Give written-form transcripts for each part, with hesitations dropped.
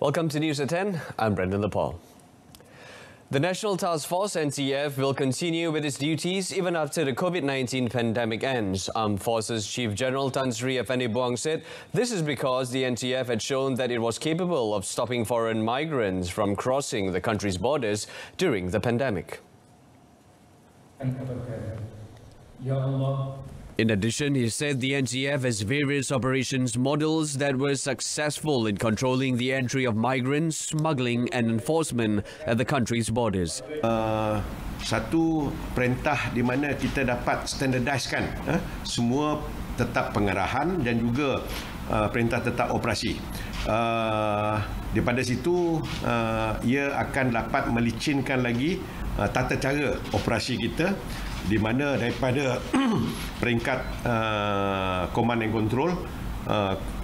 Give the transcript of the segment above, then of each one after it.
Welcome to News at 10. I'm Brendan Lepal. The National Task Force (NTF) will continue with its duties even after the COVID-19 pandemic ends. Armed Forces Chief General Tan Sri Effendi Buang said this is because the NTF had shown that it was capable of stopping foreign migrants from crossing the country's borders during the pandemic. In addition, he said the NTF has various operations models that were successful in controlling the entry of migrants, smuggling and enforcement at the country's borders. Satu perintah di mana kita dapat standardiskan semua tetap pengarahan dan juga perintah tetap operasi. Daripada situ ia akan dapat melicinkan lagi tata cara operasi kita, di mana daripada peringkat command and control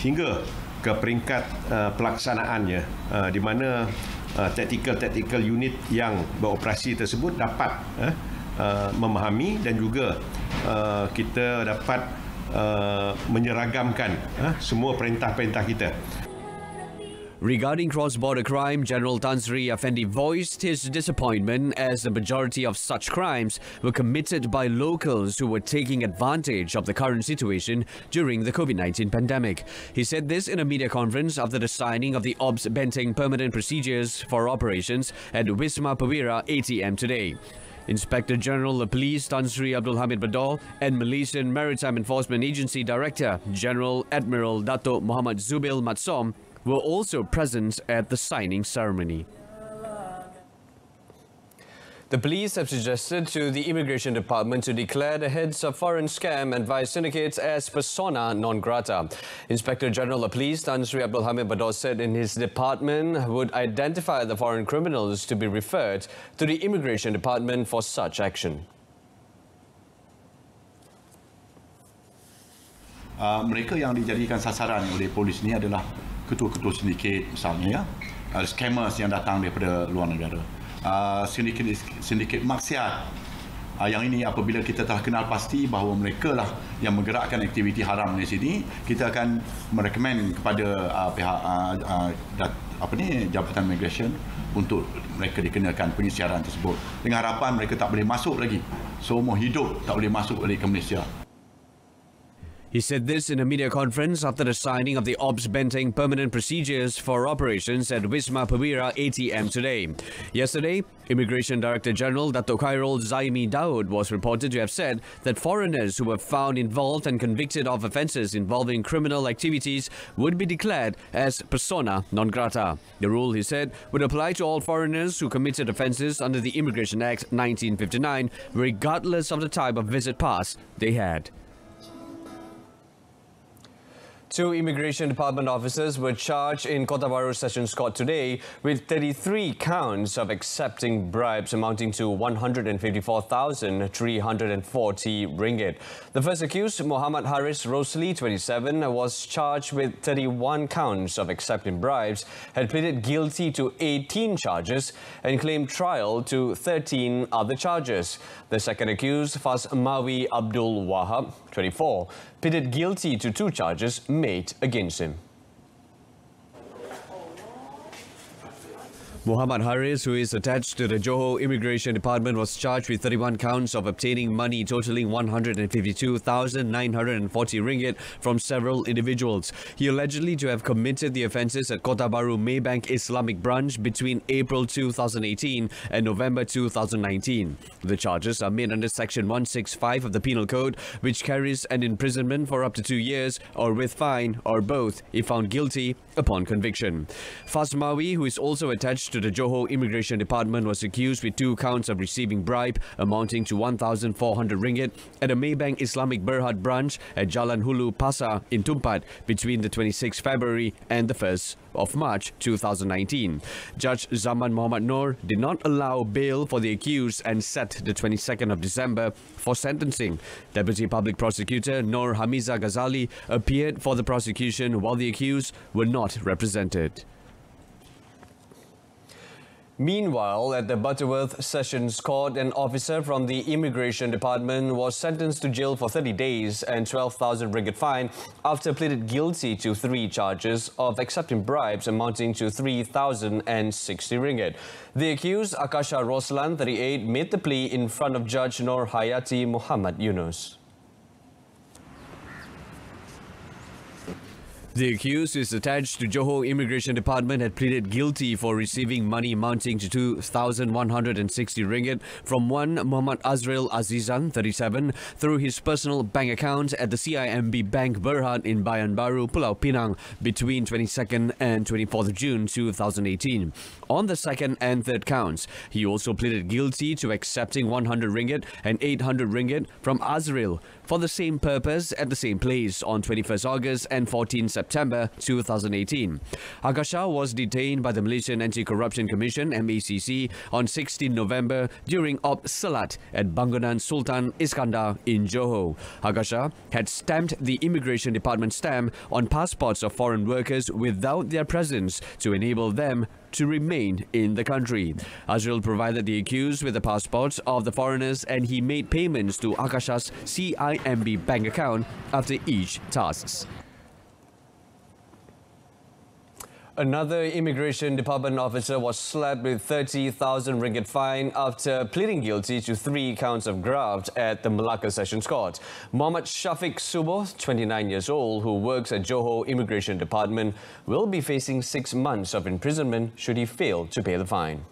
hingga ke peringkat pelaksanaannya, di mana tactical unit yang beroperasi tersebut dapat memahami dan juga kita dapat menyeragamkan semua perintah-perintah kita. Regarding cross-border crime, General Tan Sri Effendi voiced his disappointment as the majority of such crimes were committed by locals who were taking advantage of the current situation during the COVID-19 pandemic. He said this in a media conference after the signing of the OBS Benteng Permanent Procedures for Operations at Wisma Perwira ATM today. Inspector General of Police Tan Sri Abdul Hamid Badal and Malaysian Maritime Enforcement Agency Director General Admiral Dato' Muhammad Zubil Matsom were also present at the signing ceremony. The police have suggested to the Immigration Department to declare the heads of foreign scam and vice syndicates as persona non grata. Inspector General of Police Tan Sri Abdul Hamid Badal said in his department would identify the foreign criminals to be referred to the Immigration Department for such action. Mereka yang dijadikan sasaran oleh polis ni adalah ketua-ketua sindiket misalnya, scammers yang datang daripada luar negara, sindiket maksiat. Yang ini apabila kita telah kenal pasti bahawa mereka lah yang menggerakkan aktiviti haram di sini, kita akan merekomen kepada pihak Jabatan Immigration untuk mereka dikenakan penyisiaran tersebut, dengan harapan mereka tak boleh masuk lagi, seumur hidup tak boleh masuk balik ke Malaysia. He said this in a media conference after the signing of the OBS Benteng Permanent Procedures for Operations at Wisma Perwira ATM today. Yesterday, Immigration Director General Dato' Khairul Zaimi Daud was reported to have said that foreigners who were found involved and convicted of offences involving criminal activities would be declared as persona non grata. The rule, he said, would apply to all foreigners who committed offences under the Immigration Act 1959, regardless of the type of visit pass they had. Two Immigration Department officers were charged in Kota Baru Sessions Court today with 33 counts of accepting bribes amounting to 154,340 ringgit. The first accused, Muhammad Haris Rosli, 27, was charged with 31 counts of accepting bribes, had pleaded guilty to 18 charges and claimed trial to 13 other charges. The second accused, Fasmawi Abdul Wahab, 24, pleaded guilty to 2 charges made against him. Muhammad Haris, who is attached to the Johor Immigration Department, was charged with 31 counts of obtaining money totaling 152,940 ringgit from several individuals. He allegedly to have committed the offences at Kota Baru Maybank Islamic Branch between April 2018 and November 2019. The charges are made under Section 165 of the Penal Code, which carries an imprisonment for up to 2 years or with fine or both if found guilty upon conviction. Fasmawi, who is also attached to the Johor Immigration Department, was accused with 2 counts of receiving bribe amounting to 1,400 ringgit at a Maybank Islamic Berhad branch at Jalan Hulu Pasar in Tumpat between the 26th February and the 1st of March 2019. Judge Zaman Muhammad Noor did not allow bail for the accused and set the 22nd of December for sentencing. Deputy Public Prosecutor Noor Hamiza Ghazali appeared for the prosecution while the accused were not represented. Meanwhile, at the Butterworth Sessions Court, an officer from the Immigration Department was sentenced to jail for 30 days and 12,000 ringgit fine after pleaded guilty to 3 charges of accepting bribes amounting to 3,060 ringgit. The accused, Akasha Roslan, 38, made the plea in front of Judge Nur Hayati Muhammad Yunus. The accused, who is attached to Johor Immigration Department, had pleaded guilty for receiving money amounting to 2,160 ringgit from one Muhammad Azrael Azizan, 37, through his personal bank account at the CIMB Bank Berhad in Bayan Baru, Pulau Pinang, between 22nd and 24th June 2018. On the second and third counts, he also pleaded guilty to accepting 100 ringgit and 800 ringgit from Azrael for the same purpose at the same place on 21st August and 14 September 2018. Akasha was detained by the Malaysian Anti-Corruption Commission (MACC) on 16 November during Op Salat at Bangunan Sultan Iskandar in Johor. Akasha had stamped the Immigration Department stamp on passports of foreign workers without their presence to enable them to remain in the country. Azrael provided the accused with the passports of the foreigners and he made payments to Akasha's CIMB bank account after each task. Another Immigration Department officer was slapped with 30,000 ringgit fine after pleading guilty to 3 counts of graft at the Malacca Sessions Court. Muhammad Shafiq Suboh, 29 years old, who works at Johor Immigration Department, will be facing 6 months of imprisonment should he fail to pay the fine.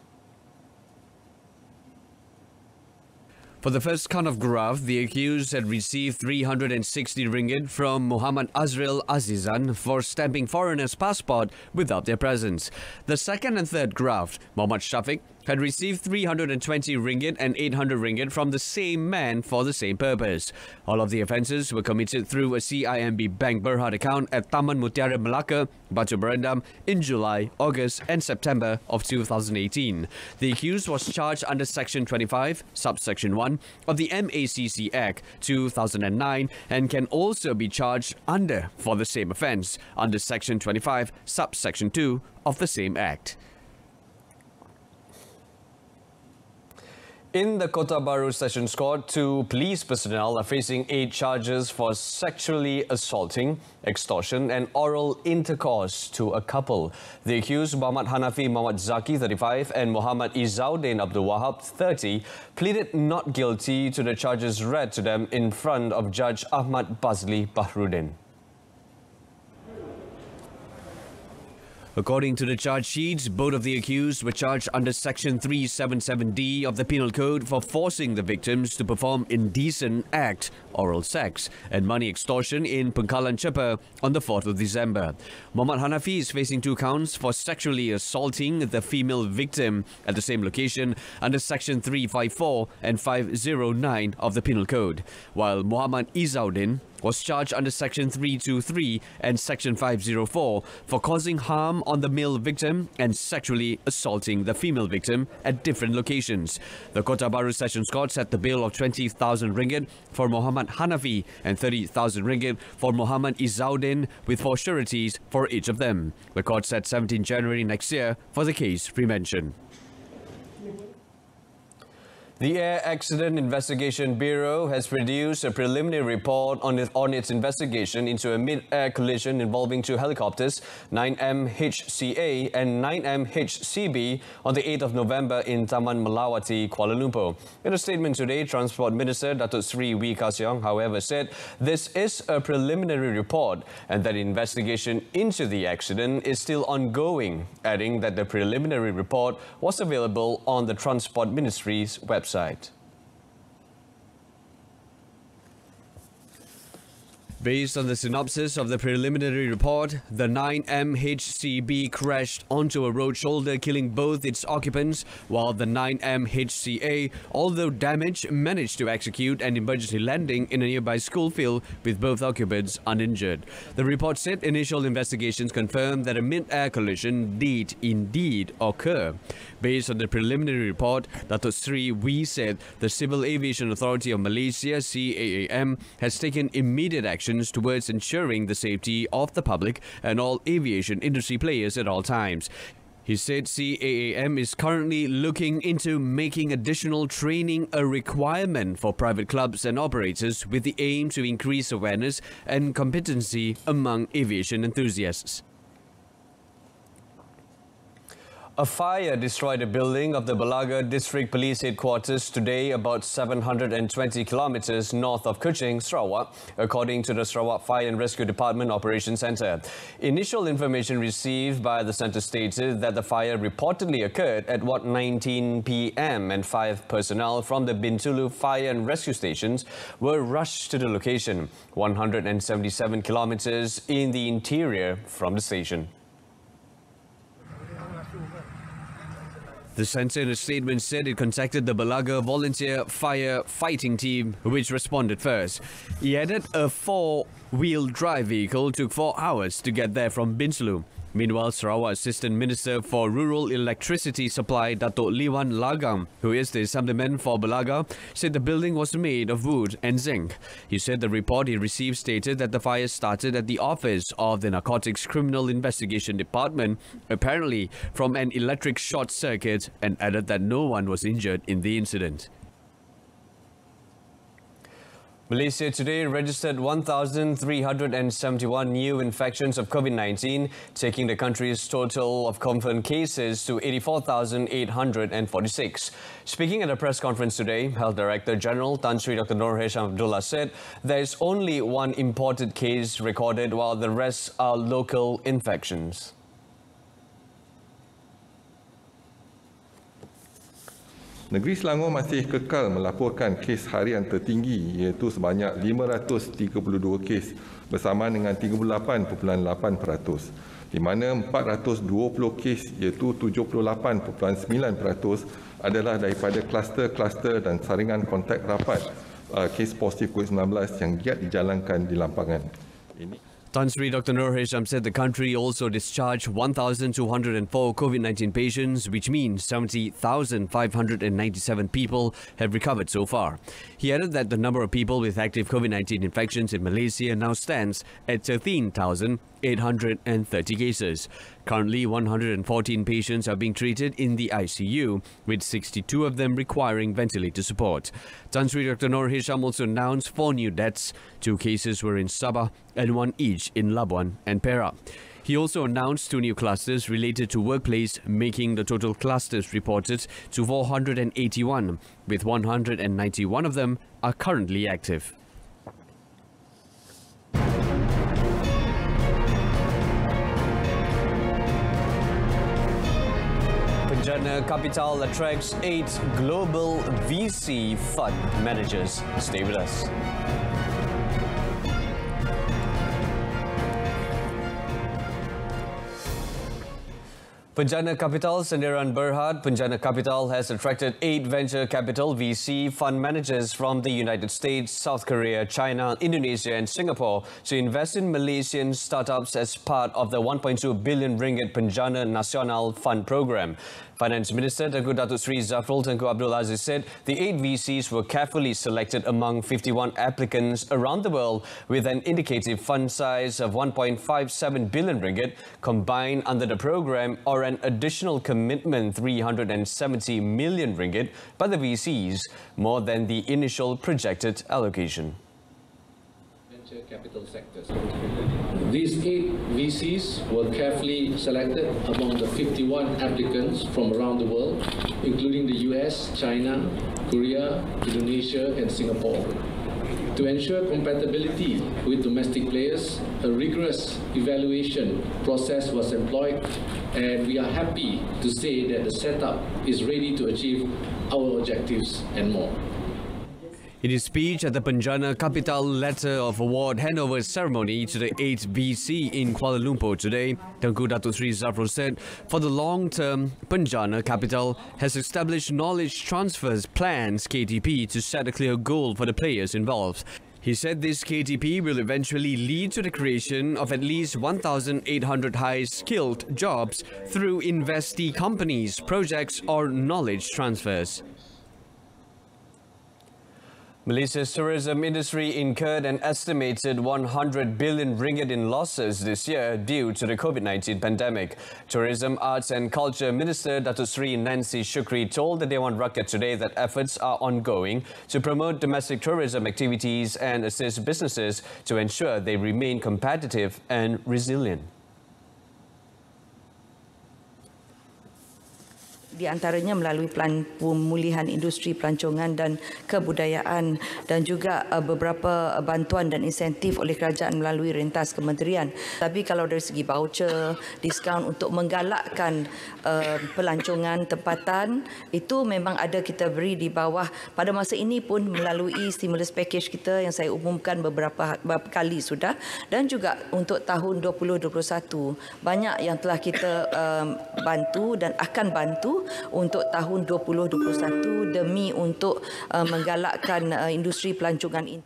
For the first count of graft, the accused had received 360 ringgit from Muhammad Azrael Azizan for stamping foreigners' passport without their presence. The second and third graft, Muhammad Shafiq had received 320 ringgit and 800 ringgit from the same man for the same purpose. All of the offences were committed through a CIMB Bank Berhad account at Taman Mutiara Melaka, Batu Berendam in July, August and September of 2018. The accused was charged under Section 25, subsection 1 of the MACC Act 2009 and can also be charged for the same offence under Section 25, subsection 2 of the same Act. In the Kota Bharu Sessions Court, 2 police personnel are facing 8 charges for sexually assaulting, extortion and oral intercourse to a couple. The accused, Muhammad Hanafi Muhammad Zaki, 35, and Muhammad Izauddin Abdul Wahab, 30, pleaded not guilty to the charges read to them in front of Judge Ahmad Bazli Bahrudin. According to the charge sheets, both of the accused were charged under Section 377D of the Penal Code for forcing the victims to perform indecent act, oral sex, and money extortion in Pengkalan Chepa on the 4th of December. Muhammad Hanafi is facing 2 counts for sexually assaulting the female victim at the same location under Section 354 and 509 of the Penal Code, while Muhammad Izauddin was charged under Section 323 and Section 504 for causing harm on the male victim and sexually assaulting the female victim at different locations. The Kota Bharu Sessions Court set the bail of 20,000 ringgit for Muhammad Hanafi and 30,000 ringgit for Muhammad Izauddin, with 4 sureties for each of them. The court set 17 January next year for the case pre-mentioned. The Air Accident Investigation Bureau has produced a preliminary report on its investigation into a mid-air collision involving 2 helicopters, 9MHCA and 9MHCB, on the 8th of November in Taman Melawati, Kuala Lumpur. In a statement today, Transport Minister Datuk Sri Wee Ka Siong, however, said this is a preliminary report and that investigation into the accident is still ongoing, adding that the preliminary report was available on the Transport Ministry's website. Based on the synopsis of the preliminary report, the 9MHCB crashed onto a road shoulder, killing both its occupants, while the 9MHCA, although damaged, managed to execute an emergency landing in a nearby school field with both occupants uninjured. The report said initial investigations confirmed that a mid-air collision did indeed occur. Based on the preliminary report, Datuk Sri Wee said the Civil Aviation Authority of Malaysia, CAAM, has taken immediate action towards ensuring the safety of the public and all aviation industry players at all times. He said CAAM is currently looking into making additional training a requirement for private clubs and operators with the aim to increase awareness and competency among aviation enthusiasts. A fire destroyed a building of the Balaga District Police Headquarters today, about 720 kilometers north of Kuching, Sarawak, according to the Sarawak Fire and Rescue Department Operations Centre. Initial information received by the centre stated that the fire reportedly occurred at 19 p.m. and 5 personnel from the Bintulu Fire and Rescue stations were rushed to the location, 177 kilometers in the interior from the station. The centre in a statement said it contacted the Balaga Volunteer Fire Fighting Team, which responded first. He added a 4-wheel drive vehicle took 4 hours to get there from Bintulu. Meanwhile, Sarawak Assistant Minister for Rural Electricity Supply, Datuk Liwan Lagam, who is the supplement for Balaga, said the building was made of wood and zinc. He said the report he received stated that the fire started at the office of the Narcotics Criminal Investigation Department, apparently from an electric short circuit, and added that no one was injured in the incident. Malaysia today registered 1,371 new infections of COVID-19, taking the country's total of confirmed cases to 84,846. Speaking at a press conference today, Health Director General Tan Sri Dr. Nur Hisham Abdullah said there is only one imported case recorded, while the rest are local infections. Negeri Selangor masih kekal melaporkan kes harian tertinggi iaitu sebanyak 532 kes bersamaan dengan 38.8%, di mana 420 kes iaitu 78.9% adalah daripada kluster-kluster dan saringan kontak rapat kes positif COVID-19 yang giat dijalankan di lapangan. Tan Sri Dr. Nur Hisham said the country also discharged 1,204 COVID-19 patients, which means 70,597 people have recovered so far. He added that the number of people with active COVID-19 infections in Malaysia now stands at 13,830 cases. Currently, 114 patients are being treated in the ICU, with 62 of them requiring ventilator support. Tan Sri Dr. Nur Hisham also announced 4 new deaths. 2 cases were in Sabah and 1 each in Labuan and Perak. He also announced 2 new clusters related to workplace, making the total clusters reported to 481, with 191 of them are currently active. Penjana Capital attracts 8 global VC fund managers. Stay with us. Penjana Capital Sendiran Berhad. Penjana Capital has attracted 8 venture capital VC fund managers from the United States, South Korea, China, Indonesia and Singapore to invest in Malaysian startups as part of the 1.2 billion ringgit Penjana Nasional Fund Program. Finance Minister Tengku Datuk Sri Zafrul Tengku Abdul Aziz said the 8 VCs were carefully selected among 51 applicants around the world with an indicative fund size of 1.57 billion ringgit combined under the program, or an additional commitment 370 million ringgit by the VCs, more than the initial projected allocation. Capital sectors. These 8 VCs were carefully selected among the 51 applicants from around the world, including the US, China, Korea, Indonesia and Singapore. To ensure compatibility with domestic players, a rigorous evaluation process was employed, and we are happy to say that the setup is ready to achieve our objectives and more. In his speech at the Penjana Capital Letter of Award handover ceremony to the 8th VC in Kuala Lumpur today, Tengku Datuk Sri Zafrul said, for the long term, Penjana Capital has established knowledge transfers plans KTP to set a clear goal for the players involved. He said this KTP will eventually lead to the creation of at least 1,800 high-skilled jobs through investee companies, projects or knowledge transfers. Malaysia's tourism industry incurred an estimated 100 billion ringgit in losses this year due to the COVID-19 pandemic. Tourism, Arts and Culture Minister Datuk Seri Nancy Shukri told the Dewan Rakyat today that efforts are ongoing to promote domestic tourism activities and assist businesses to ensure they remain competitive and resilient. Di antaranya melalui plan pemulihan industri pelancongan dan kebudayaan dan juga beberapa bantuan dan insentif oleh kerajaan melalui rentas kementerian. Tapi kalau dari segi voucher, diskaun untuk menggalakkan pelancongan tempatan, itu memang ada kita beri di bawah. Pada masa ini pun melalui stimulus package kita yang saya umumkan beberapa kali sudah, dan juga untuk tahun 2021 banyak yang telah kita bantu dan akan bantu untuk tahun 2021 demi untuk menggalakkan industri pelancongan ini.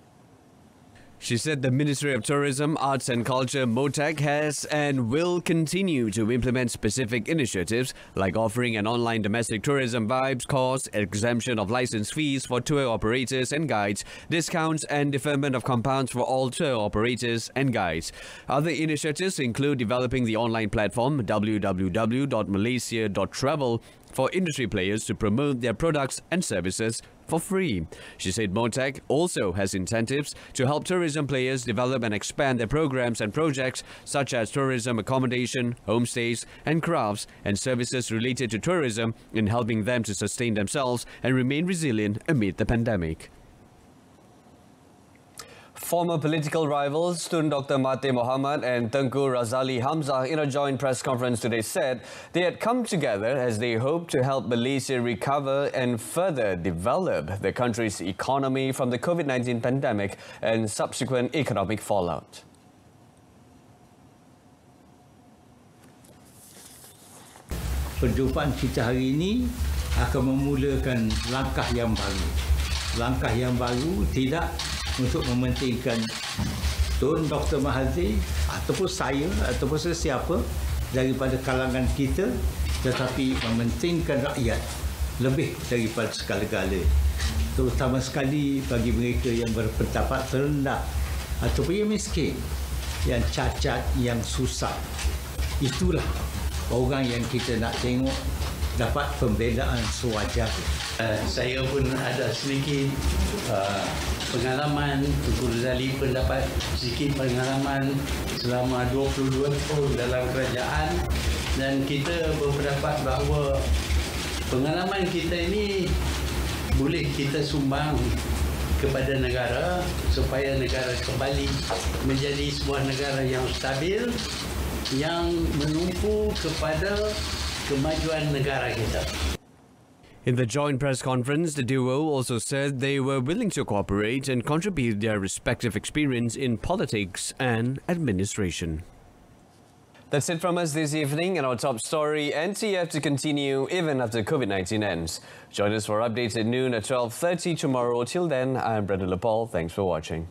She said the Ministry of Tourism, Arts and Culture, MOTAC, has and will continue to implement specific initiatives like offering an online domestic tourism vibes course, exemption of license fees for tour operators and guides, discounts and deferment of compounds for all tour operators and guides. Other initiatives include developing the online platform www.malaysia.travel for industry players to promote their products and services for free. She said MOTAC also has incentives to help tourism players develop and expand their programs and projects such as tourism accommodation, homestays and crafts and services related to tourism in helping them to sustain themselves and remain resilient amid the pandemic. Former political rivals Tun Dr. Mahathir Mohamad and Tengku Razali Hamzah in a joint press conference today said they had come together as they hope to help Malaysia recover and further develop the country's economy from the COVID-19 pandemic and subsequent economic fallout. Perjumpaan kita hari ini akan memulakan langkah yang baru. Langkah yang baru tidak untuk mementingkan Tun Dr. Mahathir ataupun saya ataupun sesiapa daripada kalangan kita, tetapi mementingkan rakyat lebih daripada segala-gala, terutama sekali bagi mereka yang berpendapat terendah ataupun yang miskin, yang cacat, yang susah. Itulah orang yang kita nak tengok dapat pembelaan sewajarnya. Saya pun ada sedikit pengalaman, Tengku Razali pun dapat sedikit pengalaman selama 22 tahun dalam kerajaan, dan kita berpendapat bahawa pengalaman kita ini boleh kita sumbang kepada negara supaya negara kembali menjadi sebuah negara yang stabil, yang menumpu kepada kemajuan negara kita. In the joint press conference, the duo also said they were willing to cooperate and contribute their respective experience in politics and administration. That's it from us this evening and our top story. NTF to continue even after COVID-19 ends. Join us for updates at noon at 12:30 tomorrow. Till then, I'm Brendan Lepal. Thanks for watching.